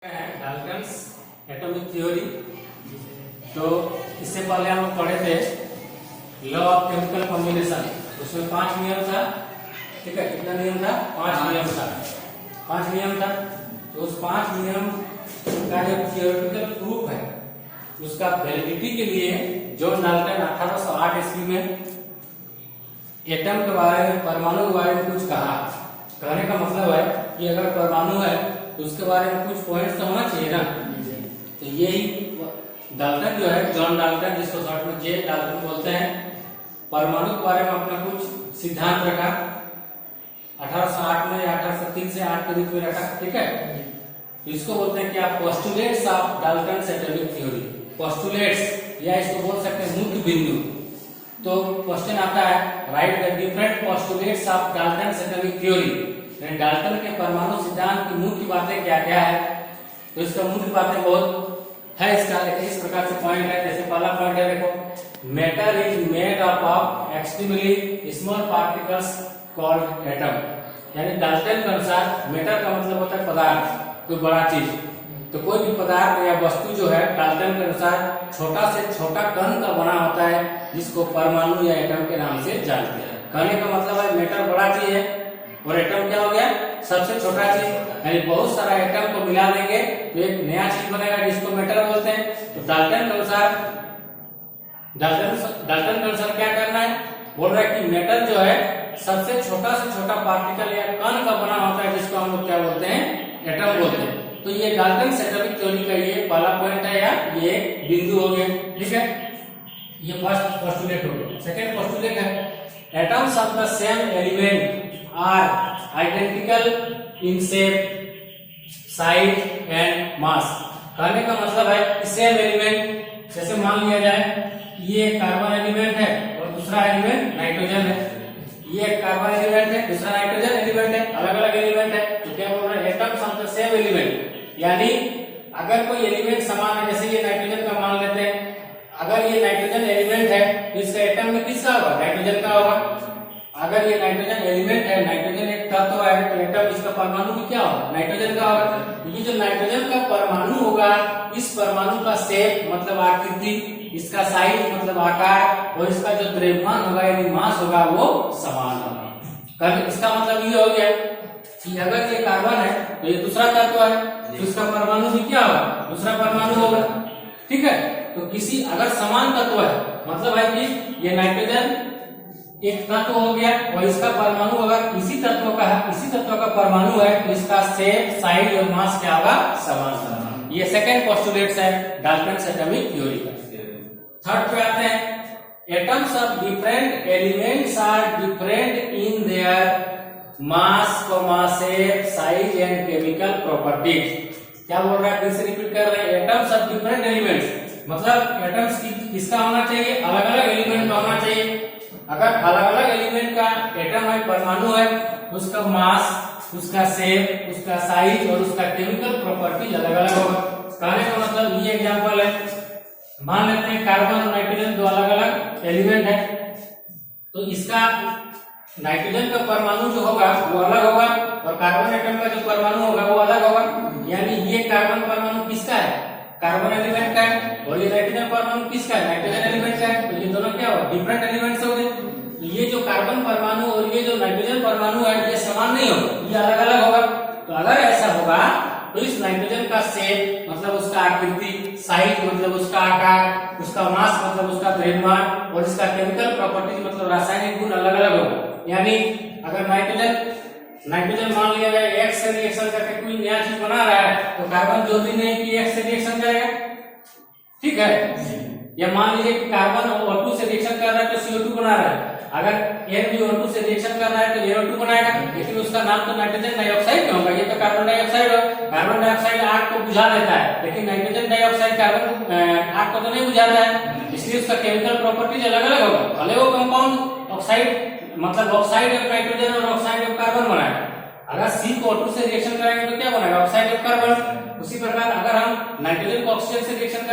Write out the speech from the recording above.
Dalton's atomic theory. तो इससे पहले हम पढ़े थे लॉ ऑफ केमिकल कॉम्बिनेशन। उसमें 5 नियम था। ठीक है, कितना नियम था? 5 नियम था। 5 नियम था। तो उस 5 नियम का जो थियोरेटिकल प्रूफ है उसका वैलिडिटी के लिए जॉन डाल्टन 1808 ईस्वी में एटम के बारे में, परमाणु के बारे में कुछ कहा। कहने का मतलब है कि अगर परमाणु है तो उसके बारे में कुछ पॉइंट्स तो होना चाहिए ना। तो यही डाल्टन जो है, जॉन डाल्टन, जिसको शॉर्ट में जे डाल्टन बोलते हैं, परमाणु के बारे में अपना कुछ सिद्धांत रखा 1808 में या 1803 से 8 के बीच में रखा। ठीक है, इसको बोलते हैं क्या? Postulates of Dalton's atomic theory. Postulates या इसको बोल सकते हैं मुख्य बिंदु। तो क्वेश्चन आता है, right the different postulates of Dalton's atomic theory. Dalton के परमाणु सिद्धांत की मुख्य बातें क्या क्या है? तो इसका मुख्य बातें बहुत है इसका, लेकिन इस प्रकार से पॉइंट है। जैसे पहला पॉइंट है, देखो, matter is made up of extremely small particles called atom. यानी डाल्टन के अनुसार मैटर का मतलब होता है पदार्थ, कोई बड़ा चीज। तो कोई भी पदार्थ या वस्तु जो है डाल्टन के अनुसार छोटा से छोटा कण का बना होता है, जिसको परमाणु या एटम के नाम से जानते हैं। कहने का मतलब है मैटर बड़ा चीज है और एटम क्या हो गया? सबसे छोटा चीज। यानी बहुत सारा एटम को मिला देंगे तो एक नया चीज बनेगा, जिसको मैटर बोलते हैं। तो डाल्टन के अनुसार क्या करना है? बोल रहा है कि मैटर जो है सबसे छोटा से छोटा पार्टिकल या कण का बना होता है, जिसको हम लोग क्या बोलते हैं? एटम बोलते हैं। तो ये डाल्टन एटॉमिक थ्योरी का ये पहला पॉइंट है या ये बिंदु हो गया। ठीक है, ये फर्स्ट पोस्टुलेट हो गया। सेकंड पोस्टुलेट है, atoms of the same element are identical in shape, size and mass। कहने का मतलब है सेम एलिमेंट, जैसे मान लिया जाए ये कार्बन एलिमेंट है और दूसरा एलिमेंट नाइट्रोजन है। ये कार्बन एलिमेंट है, दूसरा नाइट्रोजन एलिमेंट है, अलग अलग एलिमेंट है। तो क्या बोल रहे हैं? Atoms of the same element. यानी अगर कोई एलिमेंट समान है, जैसे ये नाइट्रोजन का मान लेते हैं, अगर ये नाइट्रोजन एलिमेंट है तो इसका एटम में किसका होगा? नाइट्रोजन का होगा। अगर ये नाइट्रोजन एलिमेंट है, नाइट्रोजन एक तत्व है, तो एटम, इसका परमाणु भी क्या होगा? नाइट्रोजन का होगा। ये जो नाइट्रोजन का परमाणु होगा, इस परमाणु का शेप मतलब आकृति, इसका साइज मतलब आकार, और इसका जो द्रव्यमान होगा यानी मास होगा वो समान होगा। इसका मतलब ये हो गया कि अगर ये कार्बन है तो ये दूसरा तत्व है, तो इसका परमाणु भी क्या होगा? दूसरा परमाणु होगा। ठीक है, तो किसी अगर समान तत्व है, मतलब है कि ये नाइट्रोजन एक तत्व हो गया और इसका परमाणु अगर इसी तत्व का परमाणु है, तो इसका शेप, साइज और मास क्या होगा? समान। ये सेकंड पोस्टुलेट्स है डाल्टन्स एटॉमिक थ्योरी का। थर्ड पे आते हैं, atoms of different elements are different in their mass, shape, size and chemical properties. क्या बोल रहा है? फिर से रिपीट कर रहे हैं, एटम्स ऑफ डिफरेंट एलिमेंट्स मतलब एटम्स किसका होना चाहिए? अलग अलग एलिमेंट का होना चाहिए। अगर अलग अलग एलिमेंट का एटम है, परमाणु है, उसका मास, उसका शेप, उसका साइज और उसका केमिकल प्रॉपर्टीज अलग अलग होगा। कहने का मतलब ये एग्जांपल है, मान लेते हैं कार्बन और नाइट्रोजन दो अलग अलग एलिमेंट है, तो इसका नाइट्रोजन का परमाणु जो होगा वो अलग होगा और कार्बन एटम का जो परमाणु होगा वो अलग होगा। यानी ये कार्बन परमाणु किसका है? कार्बन एलिमेंट का है, और ये नाइट्रोजन परमाणु किसका है? नाइट्रोजन एलिमेंट का है। तो ये दोनों क्या हो? डिफरेंट एलिमेंट्स हो गए। तो ये जो कार्बन परमाणु और ये जो नाइट्रोजन परमाणु है, ये समान नहीं होगा, ये अलग अलग होगा। तो अगर ऐसा होगा तो इस नाइट्रोजन का शेप मतलब उसका आकृति, साइज मतलब उसका आकार, उसका मास मतलब उसका द्रव्यमान, और इसका केमिकल प्रॉपर्टीज मतलब रासायनिक गुण अलग अलग होगा। यानी अगर नाइट्रोजन मान लिया जाए एक्स से रिएक्शन करके कोई नया चीज बना रहा है, तो कार्बन जरूरी नहीं कि एक्स से रिएक्शन करेगा। ठीक है, या मान लीजिए कि कार्बन O2 से रिएक्शन कर रहा है तो CO2 बना रहा है। अगर N भी O2 से रिएक्शन कर रहा है तो NO2 बनाएगा, लेकिन उसका नाम तो नाइट्रोजन डाइऑक्साइड क्यों होगा? ये तो कार्बन डाइऑक्साइड है। कार्बन डाइऑक्साइड आग को बुझा देता है, लेकिन नाइट्रोजन डाइऑक्साइड कार्बन आग को तो नहीं बुझाता है, इसलिए उसका केमिकल प्रॉपर्टीज अलग अलग होगा। भले वो कंपाउंड ऑक्साइड मतलब ऑक्साइड ऑफ नाइट्रोजन और ऑक्साइड ऑफ कार्बन बनाएगा। अगर C को O2 से रिएक्शन कराएंगे तो क्या बनेगा? Oxide of carbon. उसी प्रकार अगर हम नाइट्रोजन को ऑक्सीजन से रिएक्शन